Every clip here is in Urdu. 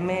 MA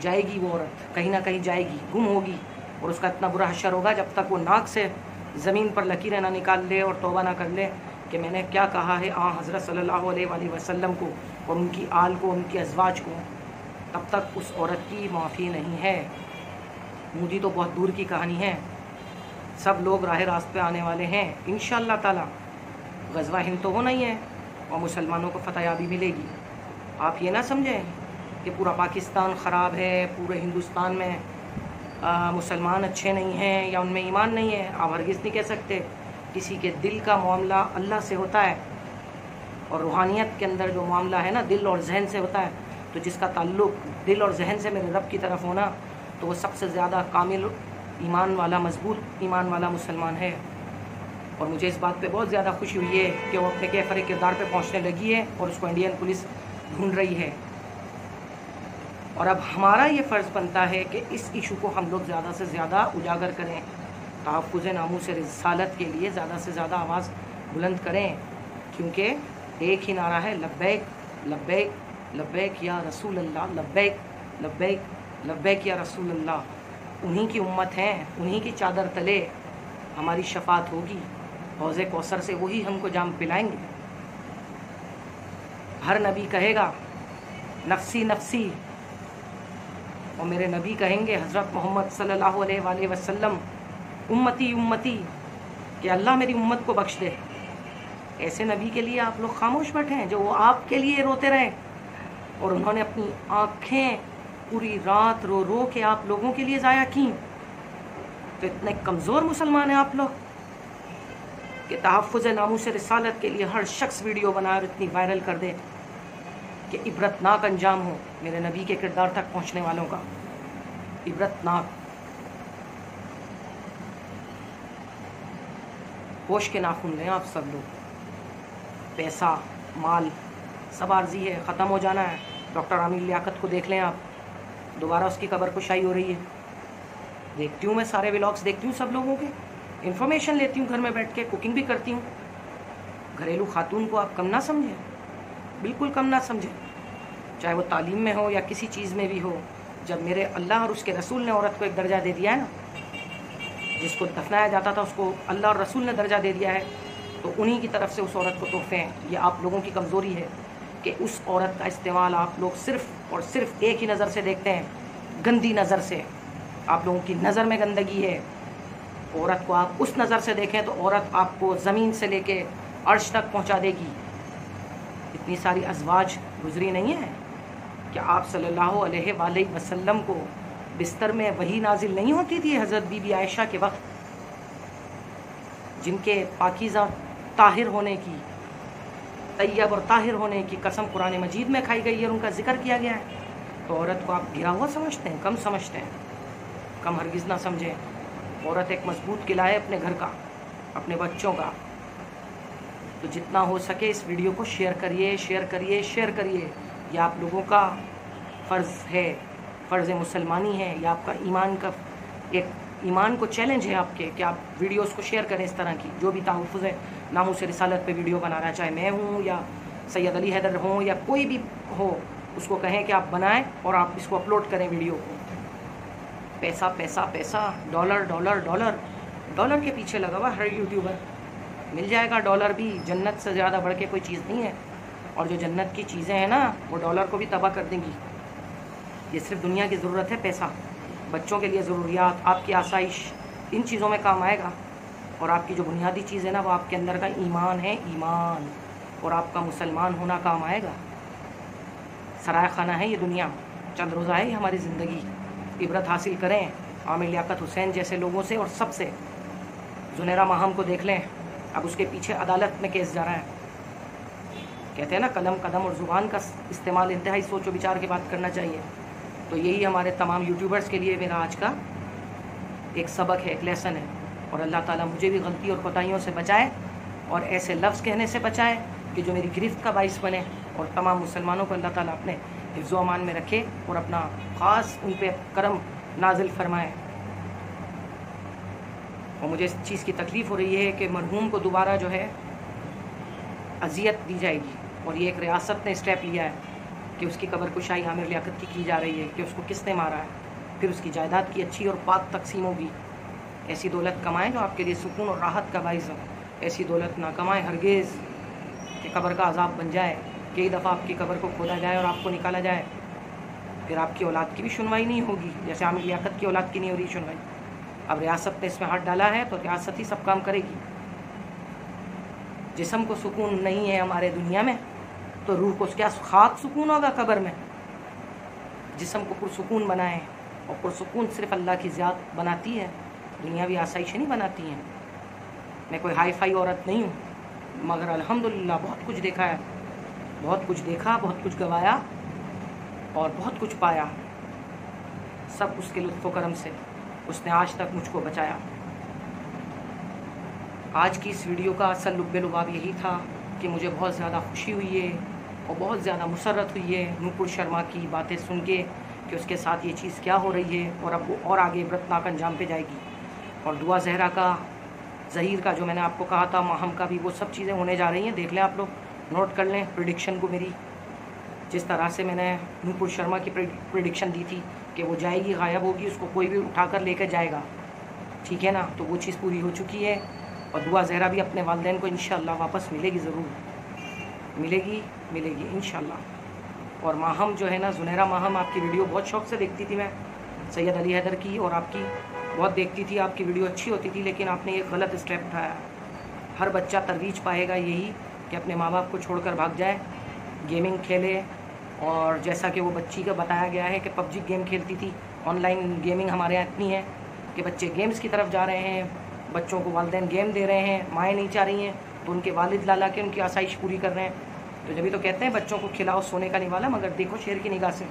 جائے گی وہ عورت، کہیں نہ کہیں جائے گی، گم ہوگی، اور اس کا اتنا برا حشر ہوگا جب تک وہ ناک سے زمین پر لکیریں نہ نکال لے اور توبہ نہ کر لے کہ میں نے کیا کہا ہے حضرت صلی اللہ علیہ وآلہ وسلم کو اور ان کی آل کو، ان کی ازواج کو، تب تک اس عورت کی معافی نہیں ہے۔ مودی تو بہت دور کی کہانی ہے، سب لوگ راہ راست پہ آنے والے ہیں انشاءاللہ تعالی۔ غزوہ ہند تو ہونا ہی ہے اور مسلمانوں کو فتح یابی ملے گی۔ آپ یہ نہ سمجھیں کہ پورا پاکستان خراب ہے، پورے ہندوستان میں مسلمان اچھے نہیں ہیں یا ان میں ایمان نہیں ہے۔ آپ ہرگز نہیں کہہ سکتے۔ کسی کے دل کا معاملہ اللہ سے ہوتا ہے، اور روحانیت کے اندر جو معاملہ ہے نا دل اور ذہن سے ہوتا ہے، تو جس کا تعلق دل اور ذہن سے میرے رب کی طرف ہونا، تو وہ سب سے زیادہ کامل ایمان والا، مضبوط ایمان والا مسلمان ہے۔ اور مجھے اس بات پہ بہت زیادہ خوشی ہوئی ہے کہ وہ اپنے کیفر کردار پہ پہنچنے لگی ہے اور اس کو انڈین پولیس ڈھونڈ رہی ہے۔ اور اب ہمارا یہ فرض بنتا ہے کہ اس ایشو کو ہم لوگ زیادہ سے زیادہ اجاگر کریں، تحفظ ناموس رسالت کے لیے زیادہ سے زیادہ آواز بلند کریں، کیونکہ ایک ہی نعرہ ہے، لبیک لبیک لبیک یا رسول اللہ، لبیک لبیک لبیک یا رسول اللہ۔ انہی کی امت ہیں، انہی کی چادر تلے ہماری شفاعت ہوگی، حوض کوثر سے وہی ہم کو جام پلائیں گے۔ ہر نبی کہے گا نفسی نفسی، اور میرے نبی کہیں گے حضرت محمد صلی اللہ علیہ وآلہ وسلم امتی امتی، کہ اللہ میری امت کو بخش دے۔ ایسے نبی کے لیے آپ لوگ خاموش بیٹھے ہیں جو وہ آپ کے لیے روتے رہے، اور انہوں نے اپنی آنکھیں پوری رات رو رو کے آپ لوگوں کے لیے ضائع کی۔ تو اتنے کمزور مسلمان ہیں آپ لوگ کہ تحفظ ناموس رسالت کے لیے ہر شخص ویڈیو بنا اور اتنی وائرل کر دے کہ عبرتناک انجام ہو میرے نبی کے کردار تک پہنچنے والوں کا، عبرتناک۔ ہوش کے ناخن لیں آپ سب لوگ۔ پیسہ، مال سب عارضی ہے، ختم ہو جانا ہے۔ ڈاکٹر عامر لیاقت کو دیکھ لیں آپ، دوبارہ اس کی قبر کشائی ہو رہی ہے۔ دیکھتی ہوں میں سارے ولاگس دیکھتی ہوں سب لوگوں کے، انفارمیشن لیتی ہوں گھر میں بیٹھ کے، کوکنگ بھی کرتی ہوں۔ گھریلو خاتون کو آپ کم نہ سمجھیں، بالکل کم نہ سمجھیں، چاہے وہ تعلیم میں ہو یا کسی چیز میں بھی ہو۔ جب میرے اللہ اور اس کے رسول نے عورت کو ایک درجہ دے دیا ہے نا، جس کو دفنایا جاتا تھا اس کو اللہ اور رسول نے درجہ دے دیا ہے، تو انہی کی طرف سے اس عورت کو تحفے ہیں۔ یہ آپ لوگوں کی کمزوری ہے کہ اس عورت کا استعمال آپ لوگ صرف اور صرف ایک ہی نظر سے دیکھتے ہیں، گندی نظر سے۔ آپ لوگوں کی نظر میں گندگی ہے۔ عورت کو آپ اس نظر سے دیکھیں تو عورت آپ کو زمین سے لے کے عرش تک پہنچا دے گی۔ اتنی ساری ازواج گزری نہیں ہیں کہ آپ صلی اللہ علیہ وآلہ وسلم کو بستر میں وحی نازل نہیں ہوتی تھی حضرت بی بی عائشہ کے وقت، جن کے پاکیزہ طاہر ہونے کی، طیب اور طاہر ہونے کی قسم قرآن مجید میں کھائی گئی ہے اور ان کا ذکر کیا گیا ہے۔ تو عورت کو آپ گرا ہوا سمجھتے ہیں، کم سمجھتے ہیں، کم ہرگز نہ سمجھیں۔ عورت ایک مضبوط قلعہ ہے اپنے گھر کا، اپنے بچوں کا۔ تو جتنا ہو سکے اس ویڈیو کو شیئر کریے، شیئر کریے، شیئر کریے۔ یہ آپ لوگوں کا فرض ہے، فرض مسلمانی ہے، یہ آپ کا ایمان کا ایک ایمان کو چیلنج ہے آپ کے کہ آپ ویڈیوز کو شیئر کریں اس طرح کی، جو بھی تحفظ ناموس رسالت پہ ویڈیو بنا رہا ہے، چاہے میں ہوں یا سید علی حیدر ہوں یا کوئی بھی ہو، اس کو کہیں کہ آپ بنائیں اور آپ اس کو اپلوڈ کریں ویڈیو کو۔ پیسہ پیسہ پیسہ، ڈالر ڈالر ڈالر، ڈالر کے پیچھے لگا ہوا ہر یوٹیوبر۔ مل جائے گا ڈالر بھی، جنت سے زیادہ بڑھ کے کوئی چیز نہیں ہے، اور جو جنت کی چیزیں ہیں نا وہ ڈالر کو بھی تباہ کر دیں گی۔ یہ صرف دنیا کی ضرورت ہے، پیسہ، بچوں کے لیے ضروریات، آپ کی آسائش، ان چیزوں میں کام آئے گا۔ اور آپ کی جو بنیادی چیز ہے نا وہ آپ کے اندر کا ایمان ہے، ایمان، اور آپ کا مسلمان ہونا کام آئے گا۔ سرائے خانہ ہے یہ دنیا، چند روزہ ہے یہ ہماری زندگی۔ عبرت حاصل کریں عامر لیاقت حسین جیسے لوگوں سے اور سب سے۔ زنیرہ ماہم کو دیکھ لیں، اب اس کے پیچھے عدالت میں کیس جا رہا ہے۔ کہتے ہیں نا قلم قدم اور زبان کا استعمال انتہائی سوچ و بچار کے بعد کرنا چاہیے۔ تو یہی ہمارے تمام یوٹیوبرز کے لیے میرا آج کا ایک سبق ہے، ایک لیسن ہے، اور اللہ تعالیٰ مجھے بھی غلطی اور کوتاہیوں سے بچائے اور ایسے لفظ کہنے سے بچائے کہ جو میری گرفت کا باعث بنے، اور تمام مسلمانوں کو اللہ تعالیٰ اپنے حفظ و امان میں رکھے اور اپنا خاص ان پہ کرم نازل فرمائے۔ اور مجھے اس چیز کی تکلیف ہو رہی ہے کہ مرحوم کو دوبارہ جو ہے اذیت دی جائے گی، اور یہ ایک ریاست نے اسٹیپ لیا ہے کہ اس کی قبر کشائی عامر لیاقت کی جا رہی ہے کہ اس کو کس نے مارا ہے، پھر اس کی جائیداد کی اچھی اور پاک تقسیم ہوگی۔ ایسی دولت کمائیں جو آپ کے لیے سکون اور راحت کا باعث ہو، ایسی دولت نہ کمائیں ہرگز کہ قبر کا عذاب بن جائے، کئی دفعہ آپ کی قبر کو کھودا جائے اور آپ کو نکالا جائے، پھر آپ کی اولاد کی بھی سنوائی نہیں ہوگی، جیسے عامر لیاقت کی اولاد کی نہیں ہو رہی سنوائی۔ اب ریاست نے اس میں ہاتھ ڈالا ہے تو ریاست ہی سب کام کرے گی۔ جسم کو سکون نہیں ہے ہمارے دنیا میں تو روح کو کیا خاک سکون ہوگا قبر میں؟ جسم کو پرسکون بنائیں، اور پرسکون صرف اللہ کی ذات بناتی ہے، دنیاوی آسائشیں نہیں بناتی ہیں۔ میں کوئی ہائی فائی عورت نہیں ہوں، مگر الحمدللہ بہت کچھ دیکھا ہے، بہت کچھ دیکھا، بہت کچھ گوایا اور بہت کچھ پایا، سب اس کے لطف و کرم سے۔ اس نے آج تک مجھ کو بچایا۔ آج کی اس ویڈیو کا اصل لب لباب یہی تھا کہ مجھے بہت زیادہ خوشی ہوئی ہے اور بہت زیادہ مسرت ہوئی ہے نوپور شرما کی باتیں سن کے کہ اس کے ساتھ یہ چیز کیا ہو رہی ہے، اور اب وہ اور آگے عبرتناک انجام پہ جائے گی۔ اور دعا زہرا کا، ظہیر کا جو میں نے آپ کو کہا تھا، ماہم کا بھی، وہ سب چیزیں ہونے جا رہی ہیں۔ دیکھ لیں آپ لوگ، نوٹ کر لیں پریڈکشن کو میری، جس طرح سے میں نے نوپور شرما کی پریڈکشن دی تھی کہ وہ جائے گی، غائب ہوگی، اس کو کوئی بھی اٹھا کر لے کے جائے گا، ٹھیک ہے نا؟ تو وہ چیز پوری ہو چکی ہے، اور دعا زہرا بھی اپنے والدین کو انشاءاللہ واپس ملے گی، ضرور ملے گی انشاءاللہ۔ اور ماہم جو ہے نا، زنیرہ ماہم، آپ کی ویڈیو بہت شوق سے دیکھتی تھی میں، سید علی حیدر کی اور آپ کی بہت دیکھتی تھی، آپ کی ویڈیو اچھی ہوتی تھی، لیکن آپ نے ایک غلط اسٹیپ اٹھایا۔ ہر بچہ ترویج پائے گا یہی کہ اپنے ماں باپ کو چھوڑ کر بھاگ جائے، گیمنگ کھیلے، اور جیسا کہ وہ بچی کا بتایا گیا ہے کہ پب جی گیم کھیلتی تھی۔ آن لائن گیمنگ ہمارے یہاں اتنی ہے کہ بچے گیمز کی طرف جا رہے ہیں، بچوں کو والدین گیم دے رہے ہیں، مائیں نہیں چاہ رہی ہیں تو ان کے والد لا کے ان کی آسائش پوری کر رہے ہیں۔ تو جبھی تو کہتے ہیں بچوں کو کھلاؤ سونے کا نوالا، مگر دیکھو شیر کی نگاہ سے،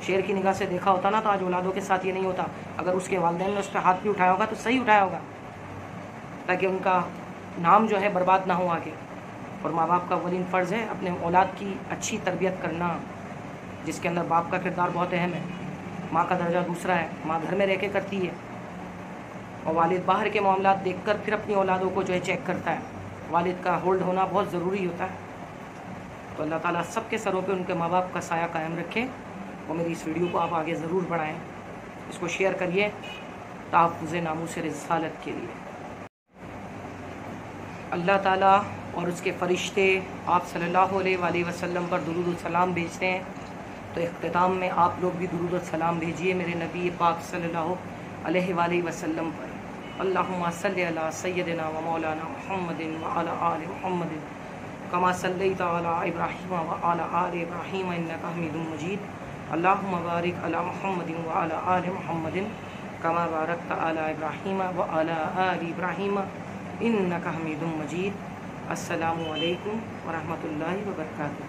شیر کی نگاہ سے دیکھا ہوتا نا تو آج اولادوں کے ساتھ یہ نہیں ہوتا۔ اگر اس کے والدین نے اس پہ ہاتھ بھی اٹھایا ہوگا تو صحیح اٹھایا ہوگا، تاکہ ان کا نام جو ہے برباد نہ ہو آگے۔ اور ماں باپ کا اولین فرض ہے اپنے اولاد کی اچھی تربیت کرنا، جس کے اندر باپ کا کردار بہت اہم ہے، ماں کا درجہ دوسرا ہے۔ ماں گھر میں رہ کے کرتی ہے، اور والد باہر کے معاملات دیکھ کر پھر اپنی اولادوں کو جو ہے چیک کرتا ہے۔ والد کا ہولڈ ہونا بہت ضروری ہوتا ہے۔ تو اللہ تعالیٰ سب کے سروں پہ ان کے ماں باپ کا سایہ قائم رکھے، اور میری اس ویڈیو کو آپ آگے ضرور بڑھائیں، اس کو شیئر کریے تحفظ ناموس رسالت کے لیے۔ اللہ تعالیٰ اور اس کے فرشتے آپ صلی اللہ علیہ وآلہ وسلم پر درود و سلام بھیجتے ہیں، تو اختتام میں آپ لوگ بھی درود و سلام بھیجیے میرے نبی پاک صلی اللہ علیہ وآلہ وسلم پر۔ اللہم صلی علی سیدنا و مولانا محمد وعلی آل محمد کما صلیت علی ابراہیم وعلی آل ابراہیم انک حمید مجید۔ اللہم بارک علی محمد وعلی آل محمد کما بارکت علی ابراہیم وعلی آل ابراہیم انک حمید مجید۔ السلام علیکم ورحمۃ اللہ وبرکاتہ۔